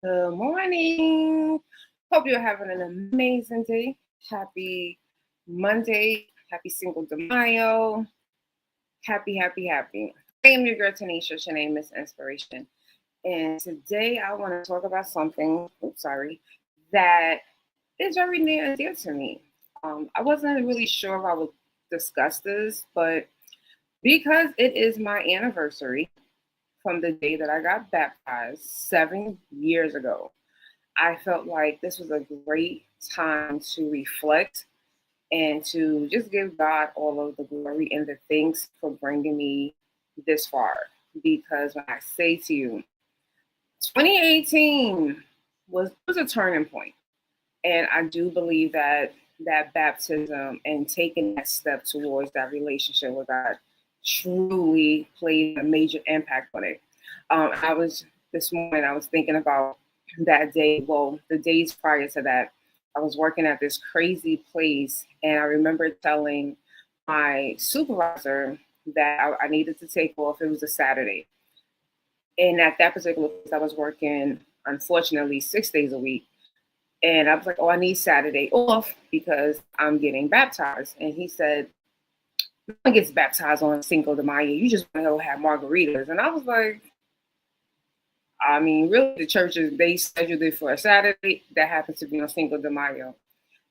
Good morning. Hope you're having an amazing day. Happy Monday. Happy Cinco de Mayo. Happy, happy, happy. I am your girl Tanisha. Your name is Inspiration. And today I want to talk about something, that is very near and dear to me. I wasn't really sure if I would discuss this, but because it is my anniversary from the day that I got baptized 7 years ago, I felt like this was a great time to reflect and to just give God all of the glory and the thanks for bringing me this far. Because when I say to you, 2018 was a turning point, and I do believe that that baptism and taking that step towards that relationship with God truly played a major impact on it. I was this morning. I was thinking about that day. Well, the days prior to that, I was working at this crazy place, and I remember telling my supervisor that I needed to take off. It was a Saturday, and at that particular place, I was working, unfortunately, 6 days a week. And I was like, "Oh, I need Saturday off because I'm getting baptized." And he said, "No one gets baptized on Cinco de Mayo. You just want to go have margaritas." And I was like, I mean, really, the churches, they scheduled it for a Saturday that happens to be on Cinco de Mayo.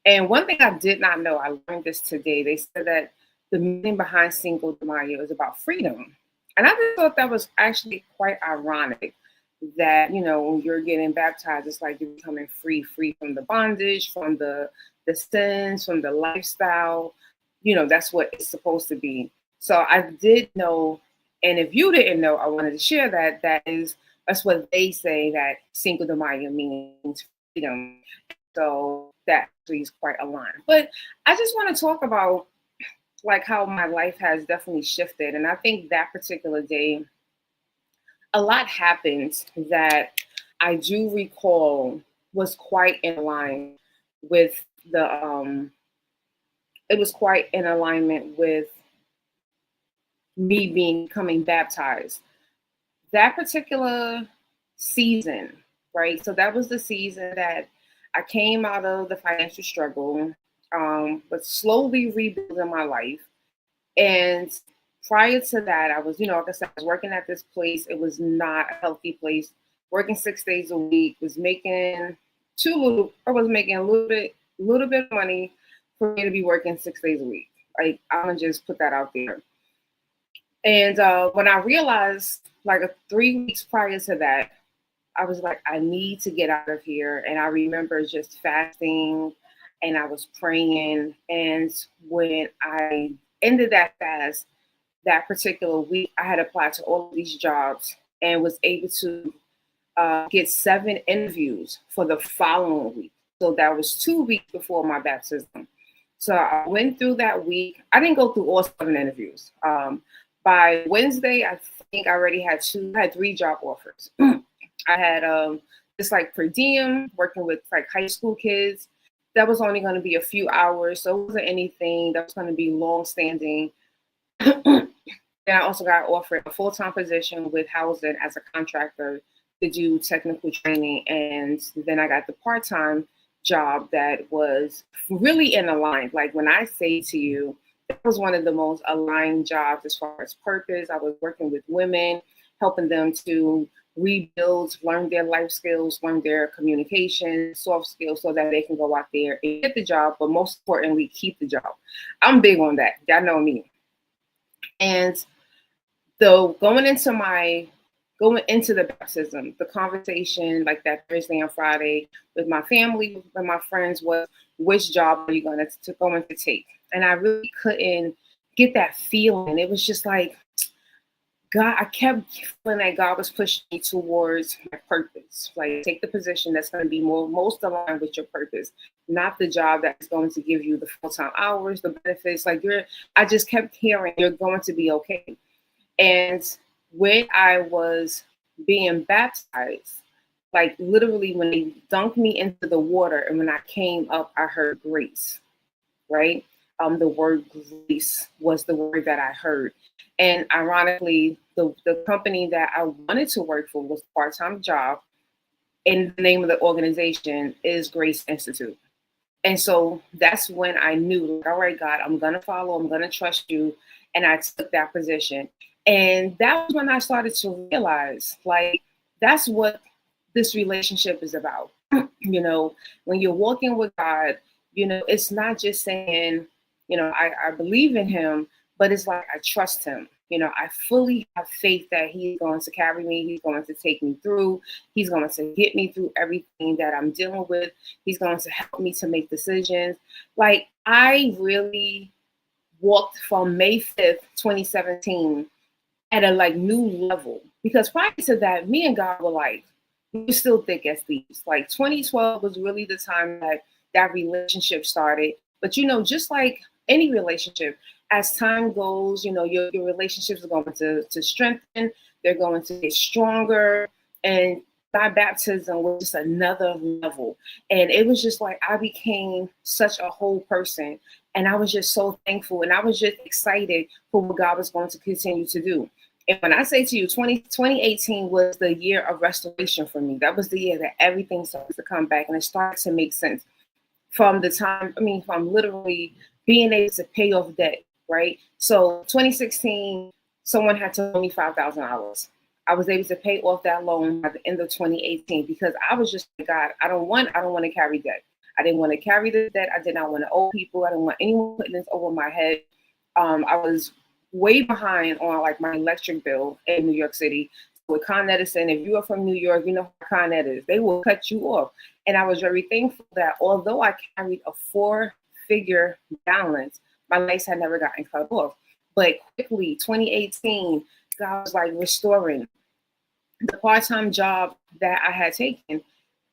And one thing I did not know, I learned this today. They said that the meaning behind Cinco de Mayo is about freedom. And I just thought that was actually quite ironic that, when you're getting baptized, it's like you're becoming free from the bondage, from the sins, from the lifestyle. That's what it's supposed to be. So I did know, and if you didn't know, I wanted to share that's what they say that Cinco de Mayo means freedom. So that actually is quite aligned. But I just want to talk about like how my life has definitely shifted. And I think that particular day, a lot happened that I do recall was quite in line with it was quite in alignment with me being becoming baptized. That particular season, right? So that was the season that I came out of the financial struggle, but slowly rebuilding my life. And prior to that, I was, like I said, I was working at this place. It was not a healthy place. Working 6 days a week, was making I was making little bit of money for me to be working 6 days a week. Like, I'm gonna just put that out there. And when I realized, like 3 weeks prior to that, I was like, I need to get out of here. And I remember just fasting and I was praying. And when I ended that fast, that particular week, I had applied to all of these jobs and was able to get 7 interviews for the following week. So that was 2 weeks before my baptism. So I went through that week. I didn't go through all 7 interviews. By Wednesday, I think I already I had 3 job offers. I had just like per diem, working with like high school kids. That was only going to be a few hours, so it wasn't anything that was going to be long standing. Then I also got offered a full-time position with housing as a contractor to do technical training, and then I got the part-time job that was really in line. Like, when I say to you, that was one of the most aligned jobs as far as purpose. I was working with women, helping them to rebuild, learn their life skills, learn their communication, soft skills, so that they can go out there and get the job, but most importantly, keep the job. I'm big on that. Y'all know me. And though going into the baptism, the conversation like that Thursday and Friday with my family, with my friends, was, which job are you going to take? And I really couldn't get that feeling. It was just like, God, I kept feeling that God was pushing me towards my purpose. Like, take the position that's going to be most aligned with your purpose, not the job that's going to give you the full-time hours, the benefits. I just kept hearing, you're going to be okay. And when I was being baptized, like literally when they dunked me into the water and when I came up, I heard grace, right? The word grace was the word that I heard. And ironically, the company that I wanted to work for was a part-time job. And the name of the organization is Grace Institute. And so that's when I knew, like, all right, God, I'm going to follow, I'm going to trust you. And I took that position. And that was when I started to realize, like, that's what this relationship is about. When you're walking with God, it's not just saying, I believe in him, but it's like I trust him. I fully have faith that he's going to carry me. He's going to take me through. He's going to get me through everything that I'm dealing with. He's going to help me to make decisions. Like, I really walked from May 5th, 2017 at a like new level, because prior to that, me and God were like, we were still thick as thieves. Like 2012 was really the time that that relationship started. But just like any relationship, as time goes, your relationships are going to strengthen, they're going to get stronger. And my baptism was just another level. And it was just like I became such a whole person. And I was just so thankful. And I was just excited for what God was going to continue to do. And when I say to you, 2018 was the year of restoration for me. That was the year that everything started to come back and it started to make sense. From from literally being able to pay off debt, right? So 2016, someone had to loan me $5,000. I was able to pay off that loan by the end of 2018 because I was just like, God, I don't want to carry debt. I didn't want to carry the debt. I did not want to owe people. I didn't want anyone putting this over my head. I was way behind on like my electric bill in New York City. With Con Edison, if you are from New York, you know how Con Ed is. They will cut you off. And I was very thankful that although I carried a 4-figure balance, my lights had never gotten cut off. But quickly, 2018, God was like restoring. The part-time job that I had taken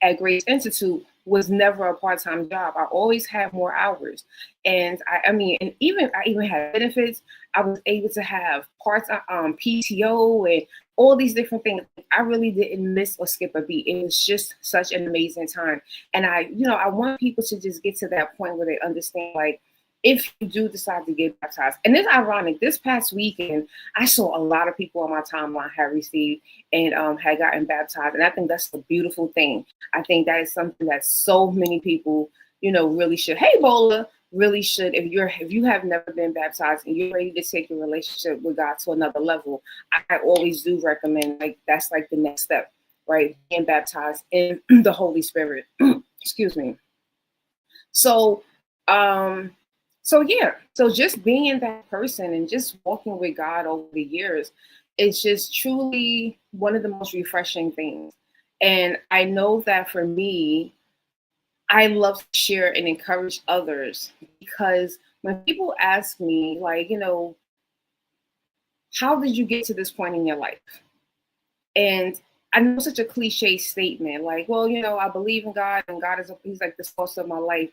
at Grace Institute was never a part-time job. I always had more hours. And I even had benefits. I was able to have PTO and all these different things. I really didn't miss or skip a beat. It was just such an amazing time. And I want people to just get to that point where they understand, like, if you do decide to get baptized. And it's ironic, this past weekend, I saw a lot of people on my timeline had received and had gotten baptized. And I think that's a beautiful thing. I think that is something that so many people, really should. Hey, Bola, really should. If you have never been baptized and you're ready to take your relationship with God to another level, I always do recommend, like, that's like the next step, right? Being baptized in the Holy Spirit. Excuse me. So just being that person and just walking with God over the years, it's just truly one of the most refreshing things. And I know that for me, I love to share and encourage others, because when people ask me, like, how did you get to this point in your life? And I know such a cliche statement, like, well, I believe in God and he's like the source of my life.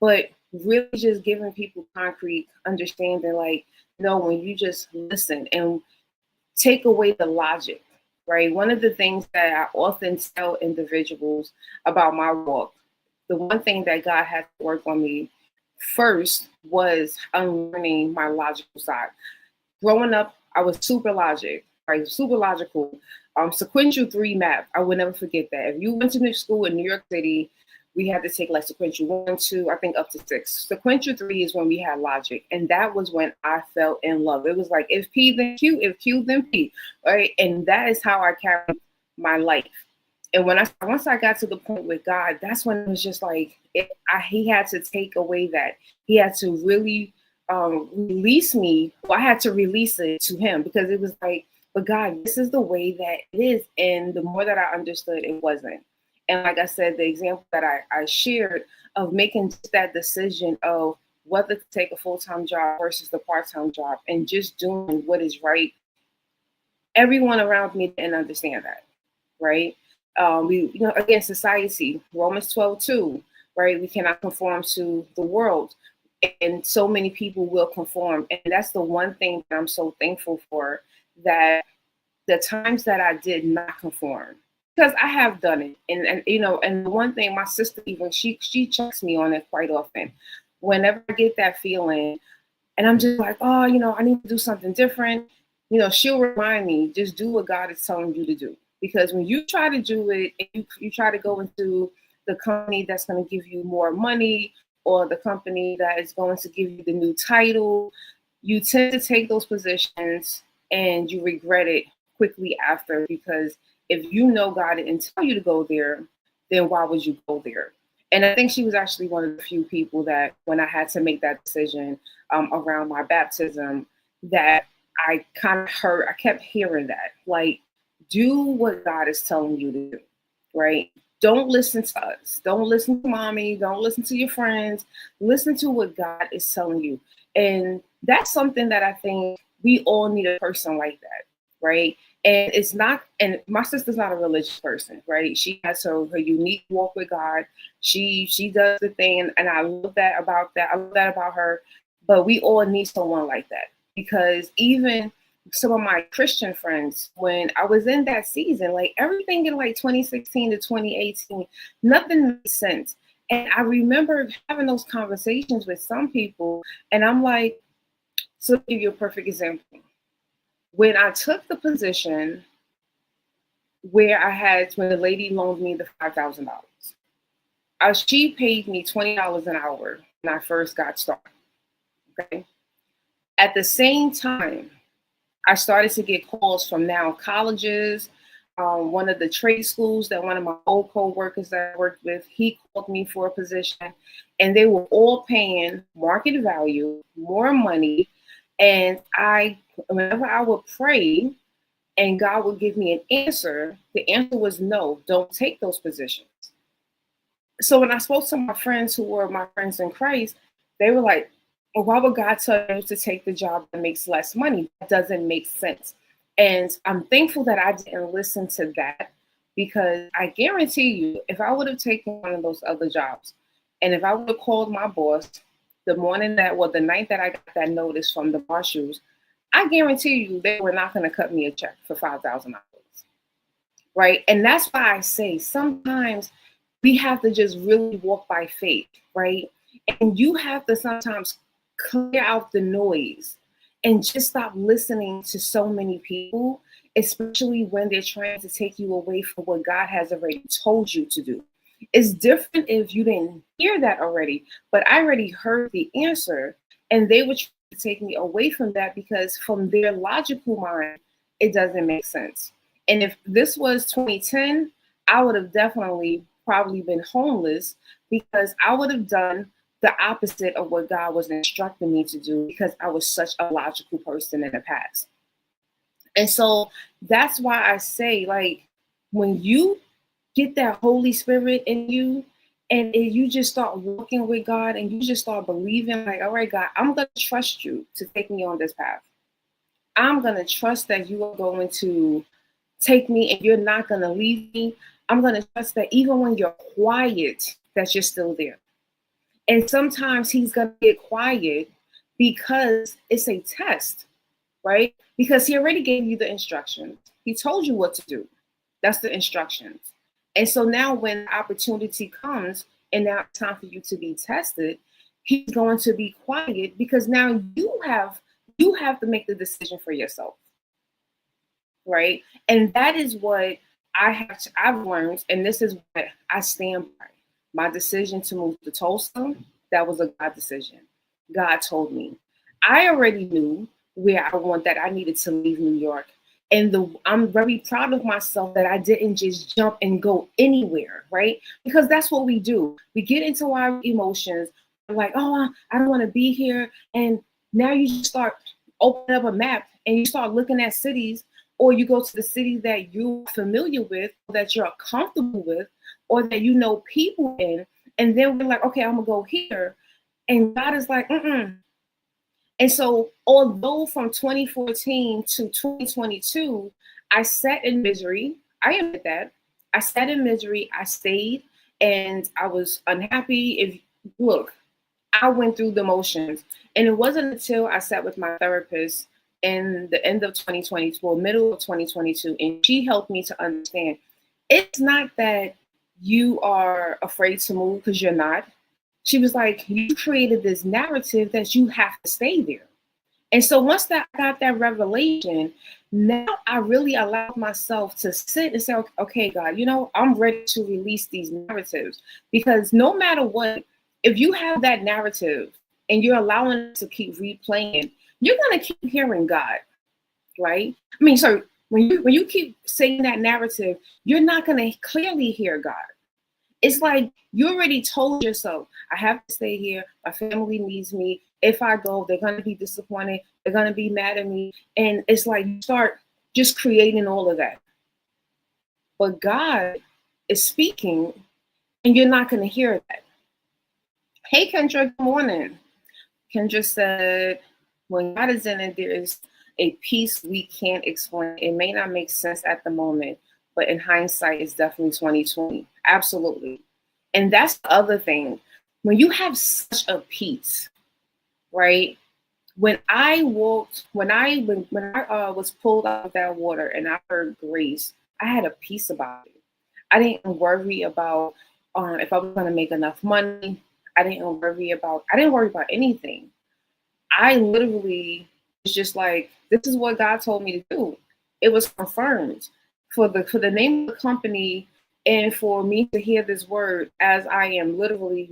But really just giving people concrete understanding, like, when you just listen and take away the logic, right? One of the things that I often tell individuals about my walk, the one thing that God had to work on me first was unlearning my logical side. Growing up, I was super super logical. Sequential 3 math, I would never forget that. If you went to school in New York City, we had to take like sequential 1, 2, I think up to 6. Sequential 3 is when we had logic. And that was when I fell in love. It was like, if P, then Q, if Q, then P, right? And that is how I carried my life. And once I got to the point with God, that's when it was just like, he had to take away that. He had to really release me. Well, I had to release it to him, because it was like, but God, this is the way that it is. And the more that I understood, it wasn't. And like I said, the example that I shared of making that decision of whether to take a full-time job versus the part-time job and just doing what is right, everyone around me didn't understand that, right? Again, society, Romans 12:2, right? We cannot conform to the world. And so many people will conform. And that's the one thing that I'm so thankful for, that the times that I did not conform, because I have done it. And the one thing, my sister, even she checks me on it quite often. Whenever I get that feeling and I'm just like, oh, I need to do something different, she'll remind me, just do what God is telling you to do. Because when you try to do it, and you try to go into the company that's going to give you more money, or the company that is going to give you the new title, you tend to take those positions and you regret it quickly after, because if you know God didn't tell you to go there, then why would you go there? And I think she was actually one of the few people that, when I had to make that decision around my baptism, that I kind of heard, I kept hearing that, like, do what God is telling you to do, right? Don't listen to us. Don't listen to mommy. Don't listen to your friends. Listen to what God is telling you. And that's something that I think we all need, a person like that, right? And it's not, and my sister's not a religious person, right? She has her unique walk with God. She does the thing, and I love that about that. I love that about her. But we all need someone like that, because even some of my Christian friends, when I was in that season, like everything in like 2016 to 2018, nothing made sense. And I remember having those conversations with some people, and I'm like, so to give you a perfect example, when I took the position where when the lady loaned me the $5,000, she paid me $20 an hour when I first got started. Okay. At the same time, I started to get calls from now colleges. One of the trade schools that one of my old co-workers that I worked with, he called me for a position, and they were all paying market value, more money. And whenever I would pray and God would give me an answer, the answer was no, don't take those positions. So when I spoke to my friends who were my friends in Christ, they were like, well, why would God tell you to take the job that makes less money? That doesn't make sense. And I'm thankful that I didn't listen to that, because I guarantee you, if I would have taken one of those other jobs, and if I would have called my boss the night that I got that notice from the marshals, I guarantee you they were not going to cut me a check for $5,000. Right. And that's why I say sometimes we have to just really walk by faith. Right. And you have to sometimes clear out the noise and just stop listening to so many people, especially when they're trying to take you away from what God has already told you to do. It's different if you didn't hear that already, but I already heard the answer, and they were trying to take me away from that, because from their logical mind, it doesn't make sense. And if this was 2010, I would have definitely probably been homeless, because I would have done the opposite of what God was instructing me to do, because I was such a logical person in the past. And so that's why I say, like, when you get that Holy Spirit in you, and you just start walking with God, and you just start believing, like, all right, God, I'm going to trust you to take me on this path. I'm going to trust that you are going to take me and you're not going to leave me. I'm going to trust that even when you're quiet, that you're still there. And sometimes he's going to get quiet because it's a test, right? Because he already gave you the instructions. He told you what to do. That's the instructions. And so now when the opportunity comes and now it's time for you to be tested, he's going to be quiet, because now you have to make the decision for yourself. Right. And that is what I've learned, and this is what I stand by. My decision to move to Tulsa, that was a God decision. God told me. I already knew that I needed to leave New York. And I'm very proud of myself that I didn't just jump and go anywhere, right? Because that's what we do. We get into our emotions, like, oh, I don't want to be here. And now you just start opening up a map and you start looking at cities, or you go to the city that you're familiar with, that you're comfortable with, or that you know people in, and then we're like, okay, I'm gonna go here, and God is like, mm-mm. And so, although from 2014 to 2022, I sat in misery, I admit that. I sat in misery, I stayed, and I was unhappy. I went through the motions, and it wasn't until I sat with my therapist in the end of 2022, or middle of 2022, and she helped me to understand it's not that you are afraid to move, because you're not. She was like, you created this narrative that you have to stay there. And so once that I got that revelation, Now I really allowed myself to sit and say, okay, God, I'm ready to release these narratives, because no matter what, if you have that narrative and you're allowing it to keep replaying, you're going to keep hearing God, right? I mean, so when you keep saying that narrative, you're not going to clearly hear God. It's like you already told yourself, I have to stay here. My family needs me. If I go, they're going to be disappointed. They're going to be mad at me. And it's like you start just creating all of that. But God is speaking, and you're not going to hear that. Hey, Kendra, good morning. Kendra said, when God is in it, there is a peace we can't explain. It may not make sense at the moment, but in hindsight, it's definitely 2020. Absolutely. And that's the other thing. When you have such a peace, right? When I was pulled out of that water and I heard grace, I had a peace about it. I didn't worry about if I was going to make enough money. I didn't worry about anything. I literally was just like, this is what God told me to do. It was confirmed for the name of the company, and for me to hear this word as I am literally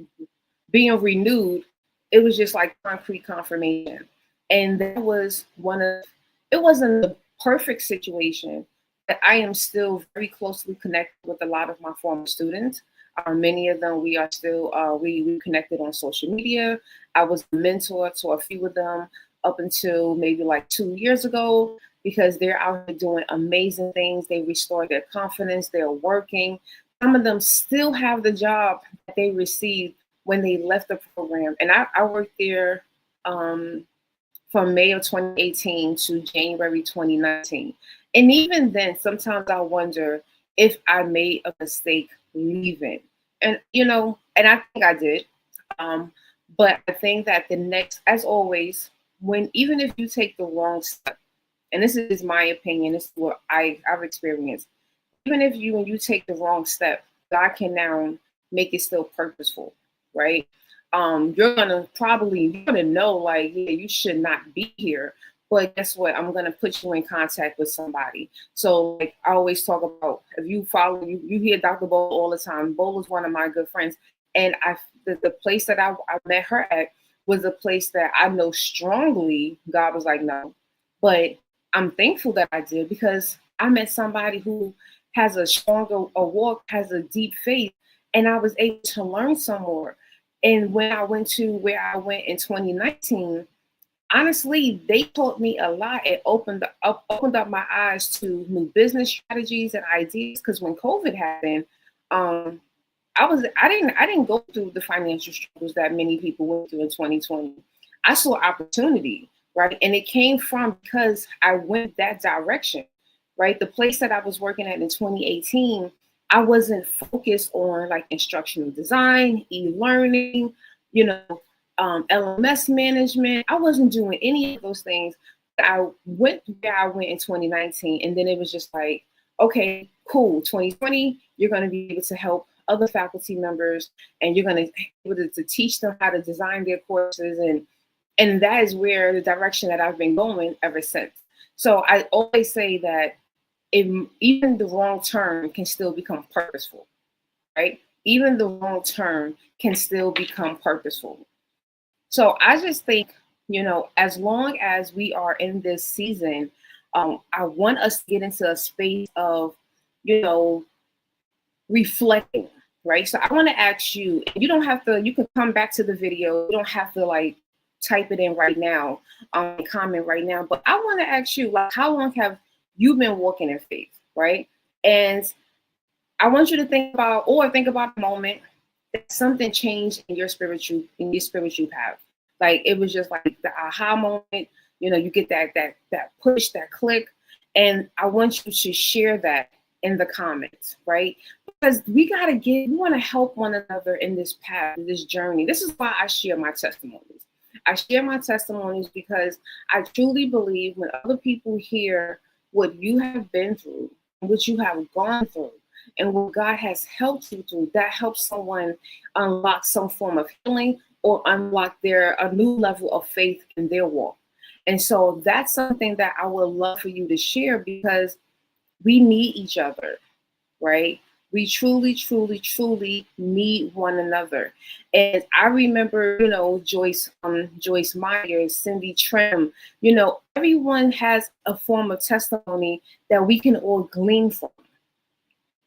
being renewed. It was just like concrete confirmation. And that was it wasn't the perfect situation, but I am still very closely connected with a lot of my former students. Many of them, we are still, we connected on social media. I was a mentor to a few of them up until maybe like 2 years ago, because they're out here doing amazing things. They restored their confidence. They're working. Some of them still have the job that they received when they left the program. And I worked there from May of 2018 to January 2019. And even then, sometimes I wonder if I made a mistake leaving. And, and I think I did. But I think that the next, as always, even if you take the wrong step, and this is my opinion, this is what I've experienced, even if when you take the wrong step, God can now make it still purposeful, right? You're gonna know, like, yeah, you should not be here. But guess what? I'm gonna put you in contact with somebody. So, like I always talk about, if you follow, you hear Dr. Bowl all the time. Bowl is one of my good friends, and the place that I met her at was a place that I know strongly God was like, no. But I'm thankful that I did, because I met somebody who has a stronger a walk, has a deep faith, and I was able to learn some more. And when I went to where I went in 2019, honestly, they taught me a lot. It opened up my eyes to new business strategies and ideas. Because when COVID happened, I didn't go through the financial struggles that many people went through in 2020. I saw opportunity, right? And it came from because I went that direction, right? The place that I was working at in 2018, I wasn't focused on like instructional design, e-learning, LMS management. I wasn't doing any of those things. I went where I went in 2019, and then it was just like, okay, cool. 2020, you're going to be able to help other faculty members, and you're going to be able to teach them how to design their courses, and that is where the direction that I've been going ever since. So I always say that even the wrong turn can still become purposeful, right? Even the wrong turn can still become purposeful. So I just think, as long as we are in this season, I want us to get into a space of, reflecting, right? So I want to ask you, you don't have to, you can come back to the video. You don't have to like type it in right now, comment right now. But I want to ask you, like, how long have you been walking in faith, right? And I want you to think about a moment that something changed in your spiritual path. Like it was just like the aha moment, you get that push, that click. And I want you to share that in the comments, right? Because we want to help one another in this path, in this journey. This is why I share my testimonies. I share my testimonies because I truly believe when other people hear what you have been through, what you have gone through, and what God has helped you through, that helps someone unlock some form of healing or unlock a new level of faith in their walk. And so that's something that I would love for you to share, because we need each other, right? We truly, truly, truly need one another. And I remember, Joyce Meyer, Cindy Trim, everyone has a form of testimony that we can all glean from.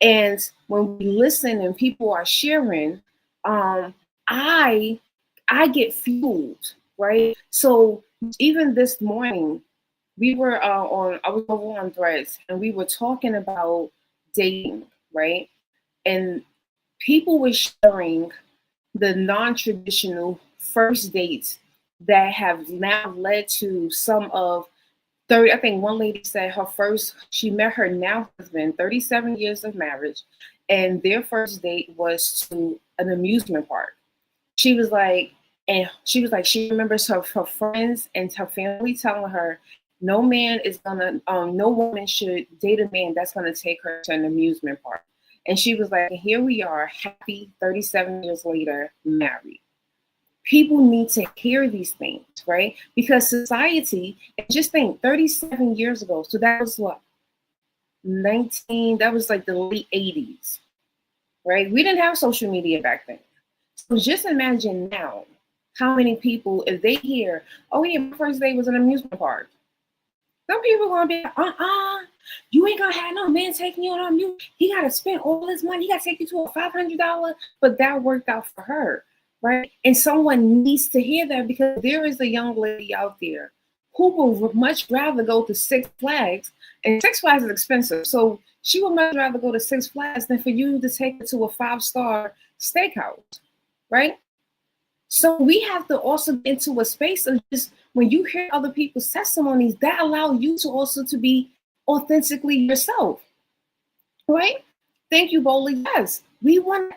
And when we listen and people are sharing, um, I I get fueled, right? So even this morning, we were I was over on Threads, and we were talking about dating, right? And people were sharing the non-traditional first dates that have now led to some of 30. I think one lady said she met her now husband, 37 years of marriage, and their first date was to an amusement park. She was like, she remembers her friends and her family telling her, no woman should date a man that's gonna take her to an amusement park. And she was like, here we are, happy 37 years later, married. People need to hear these things, right? Because society, and just think 37 years ago, so that was what, that was like the late 80s, right? We didn't have social media back then. So just imagine now how many people, if they hear, oh yeah, my first day was an amusement park. Some people are gonna be like, you ain't gonna have no man taking you on you. He gotta spend all his money, he gotta take you to a $500, but that worked out for her, right? And someone needs to hear that, because there is a young lady out there who would much rather go to Six Flags, and Six Flags is expensive. So she would much rather go to Six Flags than for you to take her to a 5-star steakhouse, right? So we have to also get into a space of just, when you hear other people's testimonies, that allow you to also to be authentically yourself, right? Thank you, Bowley. Yes,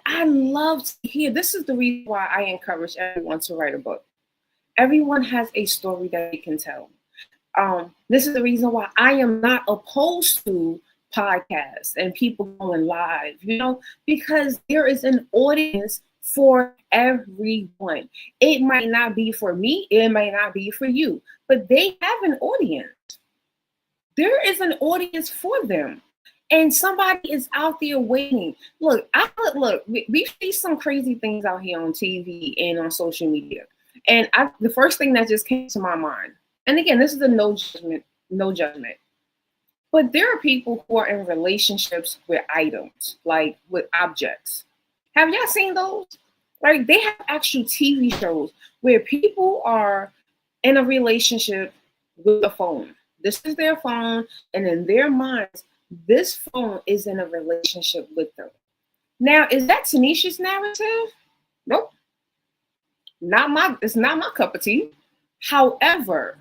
I love to hear. This is the reason why I encourage everyone to write a book. Everyone has a story that they can tell. This is the reason why I am not opposed to podcasts and people going live, because there is an audience for everyone. It might not be for me, it might not be for you, but they have an audience. There is an audience for them. And somebody is out there waiting. Look, we see some crazy things out here on TV and on social media. And the first thing that just came to my mind, and again, this is a no judgment. But there are people who are in relationships with items, like with objects. Have y'all seen those? Like, they have actual TV shows where people are in a relationship with a phone. This is their phone, and in their minds, this phone is in a relationship with them. Now, is that Tanisha's narrative? Nope. It's not my cup of tea. However,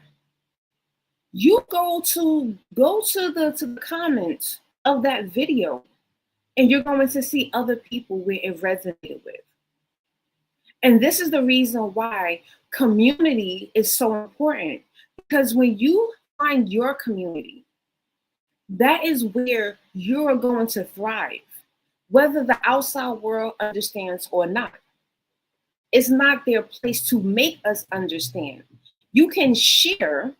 you go to the comments of that video, and you're going to see other people where it resonated with. And this is the reason why community is so important, because when you find your community, that is where you're going to thrive, whether the outside world understands or not. It's not their place to make us understand. You can share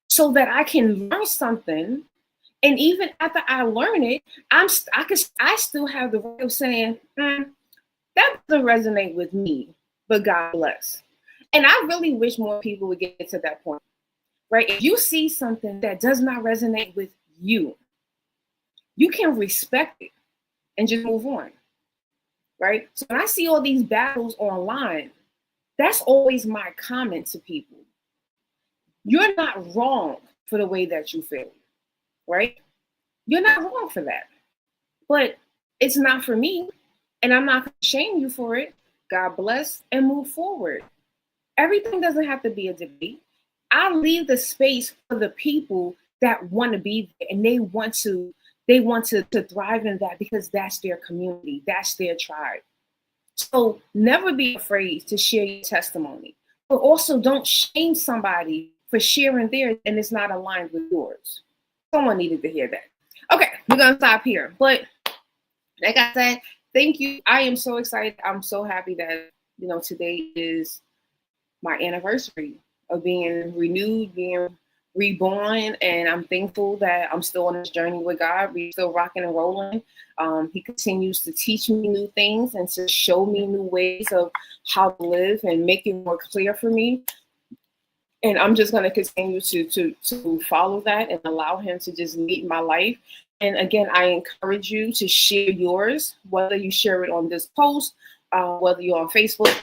so that I can learn something, and even after I learn it, I still have the right of saying, that doesn't resonate with me, but God bless. And I really wish more people would get to that point, right? If you see something that does not resonate with you, you can respect it and just move on, right? So when I see all these battles online, that's always my comment to people. You're not wrong for the way that you feel, right? You're not wrong for that. But it's not for me, and I'm not going to shame you for it. God bless, and move forward. Everything doesn't have to be a debate. I leave the space for the people that want to be there, and they want to thrive in that, because that's their community, that's their tribe. So never be afraid to share your testimony, but also don't shame somebody for sharing theirs and it's not aligned with yours. Someone needed to hear that. Okay, we're gonna stop here. But like I said, thank you. I am so excited. I'm so happy that today is my anniversary. of being renewed, being reborn, and I'm thankful that I'm still on this journey with God. We're still rocking and rolling. He continues to teach me new things and to show me new ways of how to live and make it more clear for me. And I'm just going to continue to follow that and allow him to just lead my life. And again, I encourage you to share yours, whether you share it on this post, whether you're on Facebook.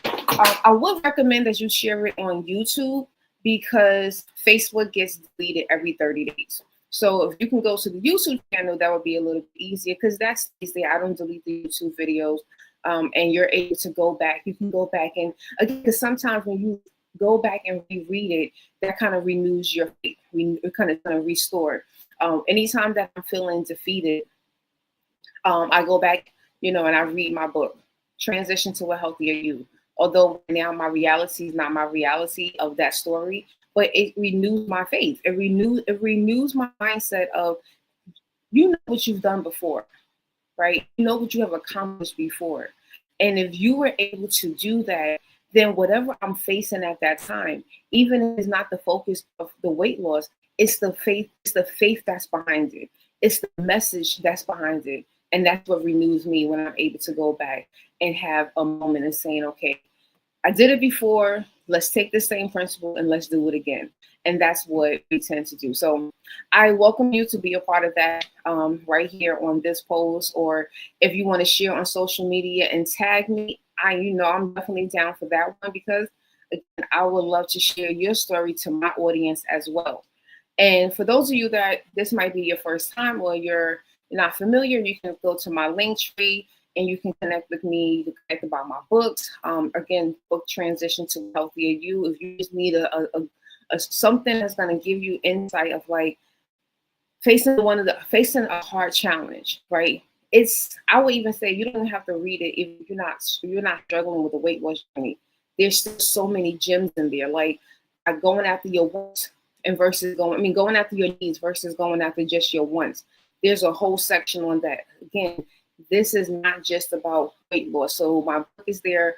I would recommend that you share it on YouTube because Facebook gets deleted every 30 days. So if you can go to the YouTube channel, that would be a little bit easier because that's easy. I don't delete the YouTube videos. And you're able to go back. You can go back and again, because sometimes when you go back and reread it, that kind of renews your faith. It kind of restore. Anytime that I'm feeling defeated, I go back, and I read my book, Transition to a Healthier You. Although now my reality is not my reality of that story, but it renews my faith. It renews my mindset of, you know what you've done before, right? You know what you have accomplished before. And if you were able to do that, then whatever I'm facing at that time, even if it's not the focus of the weight loss, it's the faith that's behind it. It's the message that's behind it. And that's what renews me when I'm able to go back and have a moment of saying, okay, I did it before. Let's take the same principle and let's do it again. And that's what we tend to do. So I welcome you to be a part of that right here on this post, or if you want to share on social media and tag me, I'm definitely down for that one because again, I would love to share your story to my audience as well. And for those of you that this might be your first time or you're not familiar, you can go to my link tree and you can connect with me. You can connect about my books. Again, book Transition to Healthier You. If you just need a something that's going to give you insight of like facing a hard challenge, right? I would even say you don't have to read it if you're not struggling with the weight loss journey. There's still so many gems in there, like going after your wants and versus going after your needs versus going after just your wants. There's a whole section on that. Again, this is not just about weight loss. So my book is there.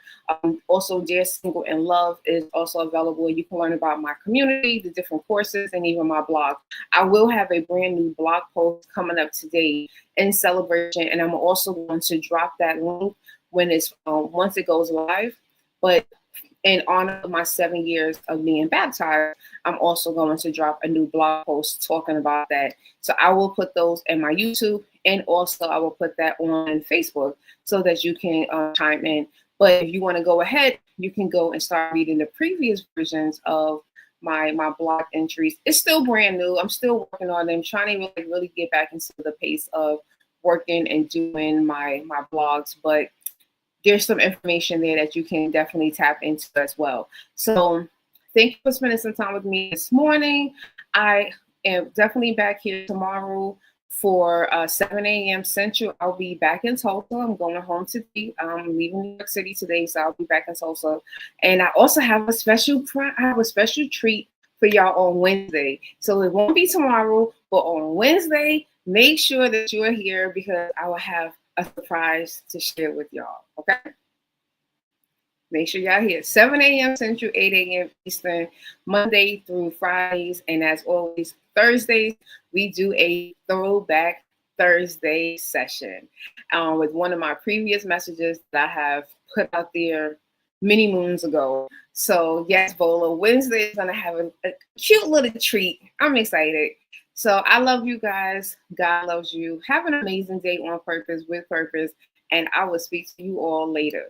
Also, Dear Single and Love is also available. You can learn about my community, the different courses, and even my blog. I will have a brand new blog post coming up today in celebration, and I'm also going to drop that link when it's once it goes live. But in honor of my 7 years of being baptized, I'm also going to drop a new blog post talking about that. So I will put those in my YouTube, and also I will put that on Facebook so that you can chime in. But if you want to go ahead, you can go and start reading the previous versions of my blog entries. It's still brand new. I'm still working on them, trying to really get back into the pace of working and doing my blogs. But there's some information there that you can definitely tap into as well. So thank you for spending some time with me this morning. I am definitely back here tomorrow for 7 a.m. Central. I'll be back in Tulsa. I'm going home today. I'm leaving New York City today, so I'll be back in Tulsa. And I also have a special treat for y'all on Wednesday. So it won't be tomorrow, but on Wednesday, make sure that you are here because I will have a surprise to share with y'all. Okay? Make sure y'all here. 7 a.m. Central, 8 a.m. Eastern, Monday through Fridays. And as always, Thursdays, we do a throwback Thursday session with one of my previous messages that I have put out there many moons ago. So yes, Bola, Wednesday is going to have a cute little treat. I'm excited. So I love you guys. God loves you. Have an amazing day on purpose, with purpose. And I will speak to you all later.